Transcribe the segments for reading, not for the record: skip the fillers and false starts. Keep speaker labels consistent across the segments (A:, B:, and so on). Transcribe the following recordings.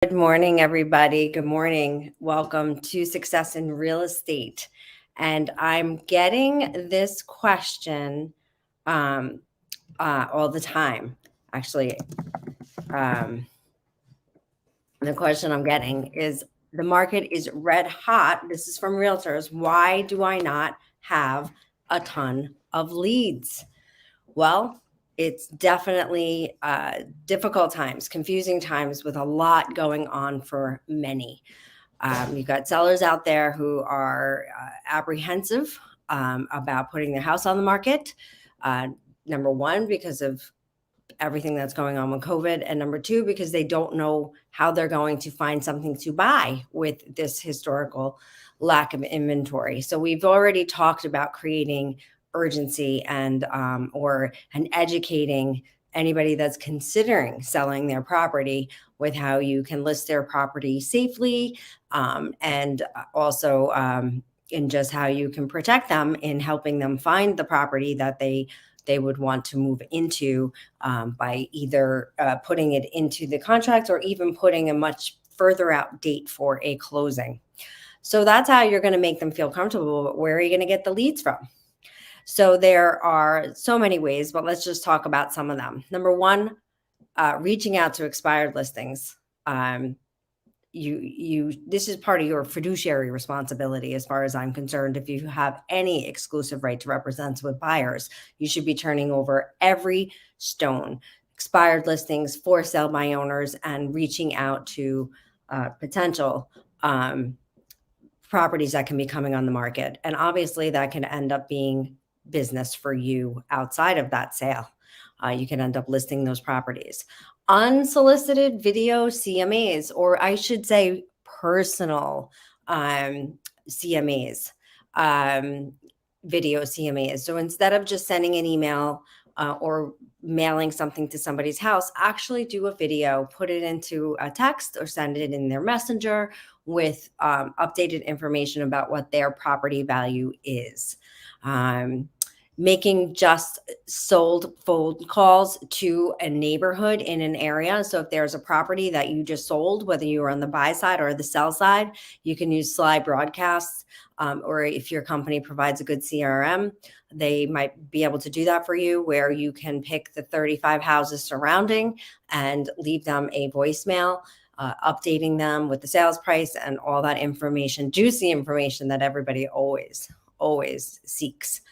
A: Good morning, everybody. Good morning. Welcome to Success in Real Estate. And I'm getting this question all the time. Actually, the question I'm getting is the market is red hot. This is from realtors. Why do I not have a ton of leads? Well, it's definitely difficult times, confusing times with a lot going on for many. You've got sellers out there who are apprehensive about putting their house on the market. Number one, because of everything that's going on with COVID. And number two, because they don't know how they're going to find something to buy with this historical lack of inventory. So we've already talked about creating urgency and educating anybody that's considering selling their property with how you can list their property safely, and also in just how you can protect them in helping them find the property that they would want to move into, by either putting it into the contract or even putting a much further out date for a closing. So that's how you're going to make them feel comfortable. But where are you going to get the leads from? So there are so many ways, but let's just talk about some of them. Number one, reaching out to expired listings. This is part of your fiduciary responsibility as far as I'm concerned. If you have any exclusive right to represent with buyers, you should be turning over every stone, expired listings, for sale by owners, and reaching out to potential properties that can be coming on the market. And obviously that can end up being business for you outside of that sale. You can end up listing those properties. Unsolicited video CMAs, or I should say personal CMAs, video CMAs. So instead of just sending an email or mailing something to somebody's house, actually do a video, put it into a text or send it in their messenger with updated information about what their property value is. Making just sold phone calls to a neighborhood in an area. So if there's a property that you just sold, whether you were on the buy side or the sell side, you can use slide broadcasts, or if your company provides a good CRM, they might be able to do that for you, where you can pick the 35 houses surrounding and leave them a voicemail, updating them with the sales price and all that information, juicy information that everybody always seeks.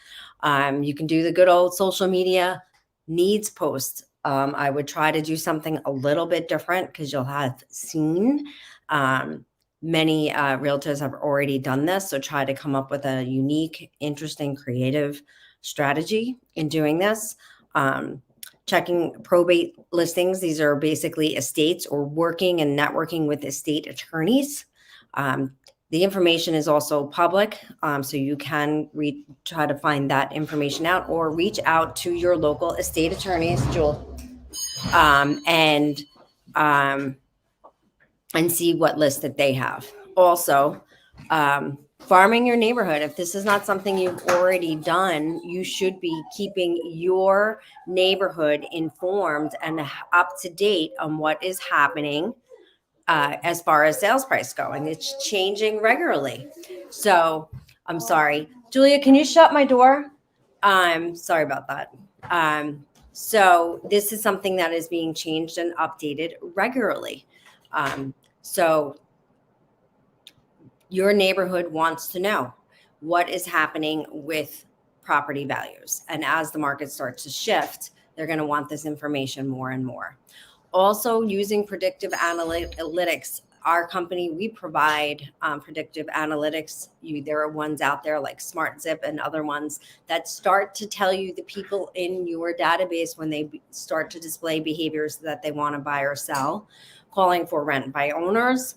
A: You can do the good old social media needs post. I would try to do something a little bit different because you'll have seen many realtors have already done this. So try to come up with a unique, interesting, creative strategy in doing this. Checking probate listings. These are basically estates, or working and networking with estate attorneys. The information is also public, so you can try to find that information out, or reach out to your local estate attorneys, Jewel, and see what list that they have. Also, farming your neighborhood. If this is not something you've already done, you should be keeping your neighborhood informed and up to date on what is happening as far as sales price going. It's changing regularly. So I'm sorry, Julia, can you shut my door? Sorry about that. So this is something that is being changed and updated regularly. So your neighborhood wants to know what is happening with property values. And as the market starts to shift, they're going to want this information more and more. Also, using predictive analytics. Our company, we provide predictive analytics. There are ones out there like SmartZip and other ones that start to tell you the people in your database when they start to display behaviors that they want to buy or sell. Calling for rent by owners.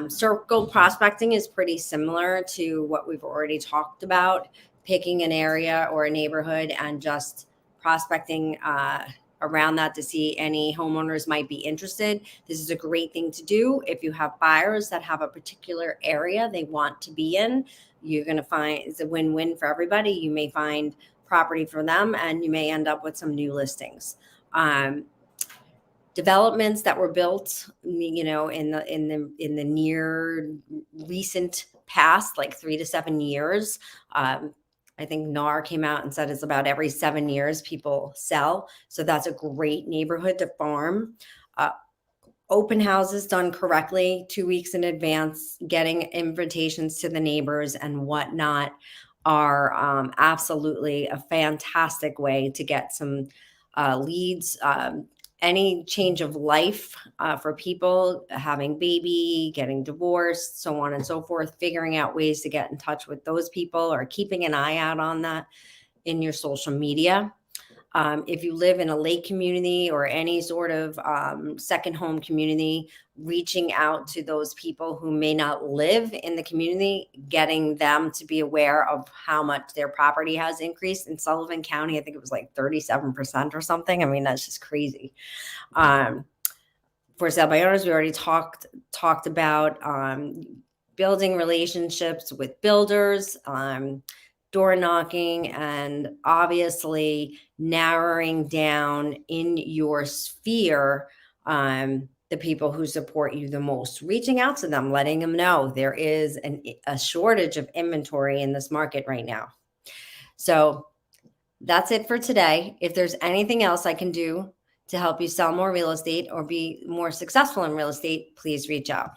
A: Circle prospecting is pretty similar to what we've already talked about. Picking an area or a neighborhood and just prospecting around that to see any homeowners might be interested. This is a great thing to do if you have buyers that have a particular area they want to be in. You're going to find it's a win-win for everybody. You may find property for them, and you may end up with some new listings. developments that were built, you know, in the near recent past, like 3 to 7 years. I think NAR came out and said it's about every 7 years people sell. So that's a great neighborhood to farm. Uh, Open houses done correctly 2 weeks in advance, getting invitations to the neighbors and whatnot are absolutely a fantastic way to get some leads. Any change of life for people having baby, getting divorced, so on and so forth, figuring out ways to get in touch with those people or keeping an eye out on that in your social media. If you live in a lake community or any sort of second home community, reaching out to those people who may not live in the community, getting them to be aware of how much their property has increased. In Sullivan County, I think it was like 37% or something. I mean, that's just crazy. For sale by owners, we already talked about building relationships with builders, door knocking, and obviously narrowing down in your sphere the people who support you the most, reaching out to them, letting them know there is a shortage of inventory in this market right now. So that's it for today. If there's anything else I can do to help you sell more real estate or be more successful in real estate, please reach out.